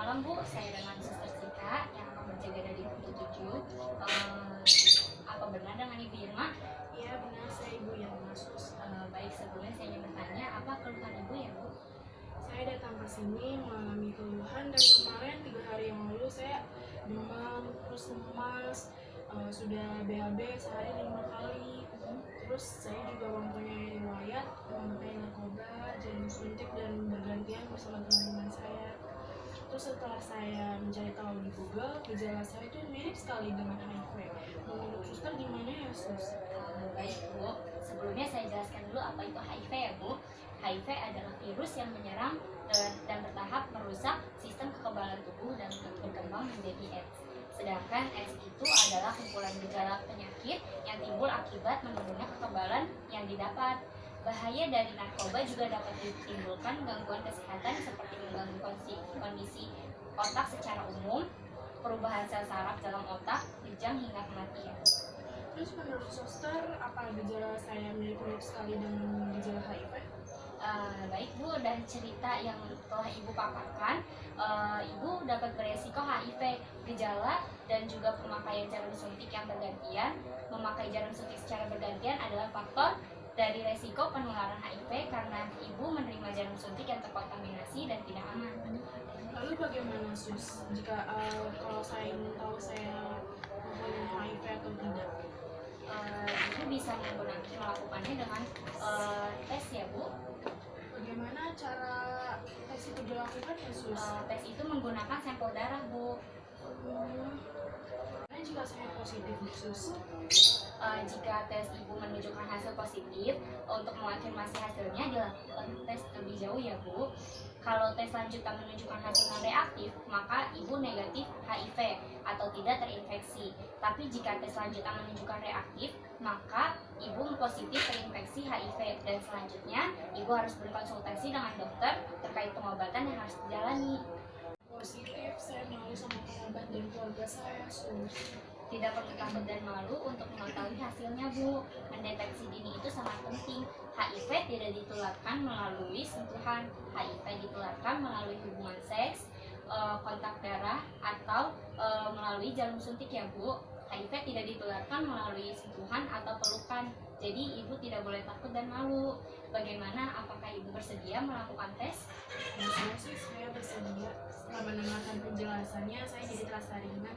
malam Bu, saya dengan Suster Cika yang akan berjaga dari pintu 7. Apa benar dengan Ibu Irma? Iya benar, saya Ibu Irma, Sus. Baik, sebelumnya saya ingin bertanya, apa keluhan Ibu ya Bu? Saya datang ke sini mengalami keluhan dan kemarin 3 hari yang lalu saya demam, terus lemas, sudah BAB sehari 5 kali. Terus saya juga mempunyai riwayat memakai narkoba, jarum suntik dan bergantian bersama teman-teman saya. Terus setelah saya mencari tahu di Google, gejala saya itu mirip sekali dengan HIV. Menurut suster gimana ya sus? Baik Bu, sebelumnya saya jelaskan dulu apa itu HIV ya Bu. HIV adalah virus yang menyerang dan bertahap merusak sistem kekebalan tubuh dan berkembang menjadi AIDS. Sedangkan AIDS itu adalah kumpulan gejala penyakit yang timbul akibat menurunnya kekebalan yang didapat. Bahaya dari narkoba juga dapat ditimbulkan gangguan kesehatan seperti mengganggu kondisi otak secara umum, perubahan sel saraf dalam otak, kejang hingga kematian. Terus menurut suster, apa gejala saya mirip-mirip sekali dengan gejala HIV? Baik Bu, dari cerita yang telah Ibu paparkan, Ibu dapat beresiko HIV, gejala dan juga pemakaian jarum suntik yang bergantian. Memakai jarum suntik secara bergantian adalah faktor dari resiko penularan HIV karena Ibu menerima jarum suntik yang terkontaminasi dan tidak aman. Lalu bagaimana sus jika kalau saya ingin tahu saya mempunyai HIV atau tidak? Ibu bisa melakukannya dengan tes ya Bu. Bagaimana cara tes itu dilakukan ya sus? Tes itu menggunakan sampel darah Bu. Nah, jika saya positif sus? Jika tes Ibu menunjukkan hasil positif, untuk mengonfirmasi hasilnya dilakukan tes lebih jauh ya Bu. Kalau tes lanjutan menunjukkan hasil non reaktif, maka Ibu negatif HIV atau tidak terinfeksi. Tapi jika tes lanjutan menunjukkan reaktif, maka Ibu positif terinfeksi HIV dan selanjutnya Ibu harus berkonsultasi dengan dokter terkait pengobatan yang harus dijalani. Positif, saya malu sama kerabat dan keluarga saya sus. Tidak perlu takut dan malu untuk mengetahui hasilnya Bu. Mendeteksi dini itu sangat penting. HIV tidak ditularkan melalui sentuhan. HIV ditularkan melalui hubungan seks, kontak darah, atau melalui jarum suntik ya Bu. HIV tidak ditularkan melalui sentuhan atau pelukan. Jadi Ibu tidak boleh takut dan malu. Bagaimana? Apakah Ibu bersedia melakukan tes? Saya sih saya bersedia. Setelah mendengarkan penjelasannya, saya jadi terasa ringan.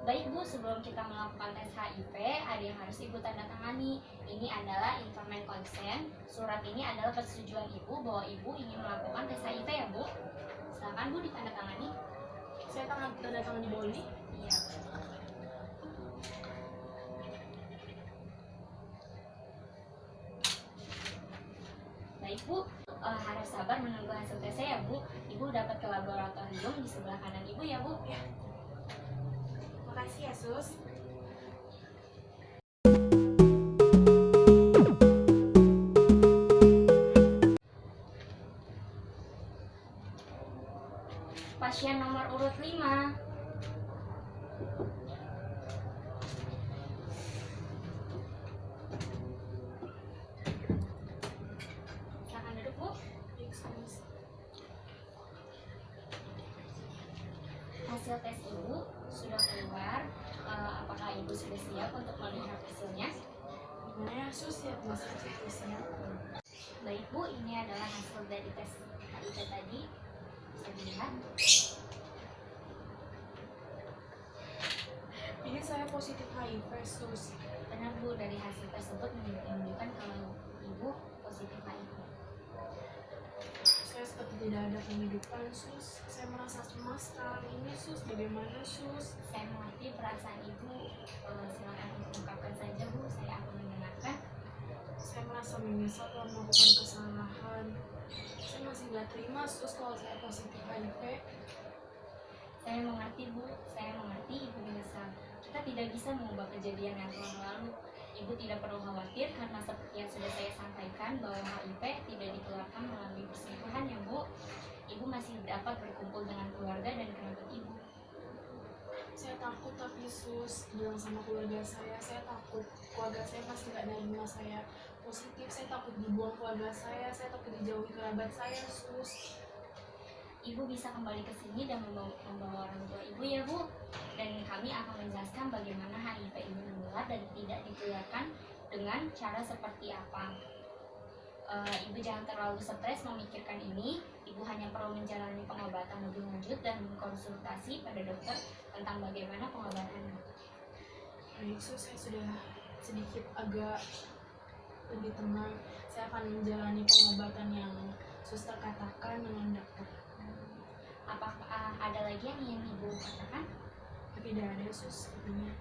Baik Bu, sebelum kita melakukan tes HIV, ada yang harus Ibu tanda tangani. Ini adalah Informed Consent. Surat ini adalah persetujuan Ibu bahwa Ibu ingin melakukan tes HIV ya Bu. Silakan Bu ditandatangani. Saya tanda tangan di bawah ini. Iya. Baik Bu, harus sabar menunggu hasil tesnya ya Bu. Ibu dapat ke laboratorium di sebelah kanan Ibu ya Bu. Ya. Makasih ya sus. Pasien nomor urut 5. Silakan duduk Bu. Hasil tes Ibu sudah keluar. Apakah Ibu sudah siap untuk melihat hasilnya? Gimana ya sus ya tesnya? Baik Bu, ini adalah hasil dari tes HIV tadi. Bisa dilihat. Ini saya positif HIV sus. Benar Bu, dari hasil tersebut menunjukkan kalau Ibu positif HIV. Saya seperti tidak ada penghidupan sus. Saya merasa cemas sekarang ini sus. Bagaimana sus? Saya mengerti perasaan Ibu. Silakan ungkapkan saja Bu, saya akan mendengarkan. Saya merasa menyesal telah melakukan kesalahan. Saya masih nggak terima sus kalau saya positif HIV. Saya mengerti Bu, saya mengerti Ibu menyesal. Kita tidak bisa mengubah kejadian yang telah lalu. Ibu tidak perlu khawatir karena seperti yang sudah saya sampaikan bahwa HIV tidak ditularkan melalui perselingkuhan ya Bu. Ibu masih dapat berkumpul dengan keluarga dan kerabat Ibu. Saya takut tapi sus bilang sama keluarga saya takut keluarga saya pasti nggak nerima saya positif. Saya takut dibuang keluarga saya takut dijauhi kerabat saya sus. Ibu bisa kembali ke sini dan membawa orang tua Ibu ya Bu. Dan kami akan menjelaskan bagaimana HIV ini menular dan tidak ditularkan dengan cara seperti apa. Ibu jangan terlalu stres memikirkan ini. Ibu hanya perlu menjalani pengobatan lebih lanjut dan konsultasi pada dokter tentang bagaimana pengobatannya. Baik, saya sudah sedikit agak lebih tenang. Saya akan menjalani pengobatan yang suster katakan dengan dokter. Apakah ada lagi yang ingin Ibu katakan? Tidak ada sus, sepertinya.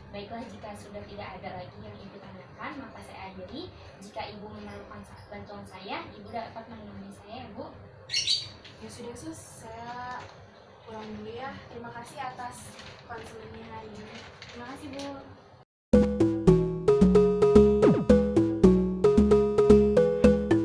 Baiklah, jika sudah tidak ada lagi yang Ibu tanyakan, maka saya akhiri. Jika Ibu memerlukan bantuan saya, Ibu dapat menemui saya ya Bu. Ya sudah sus, saya pulang dulu ya. Terima kasih atas konselingnya hari ini. Terima kasih Bu.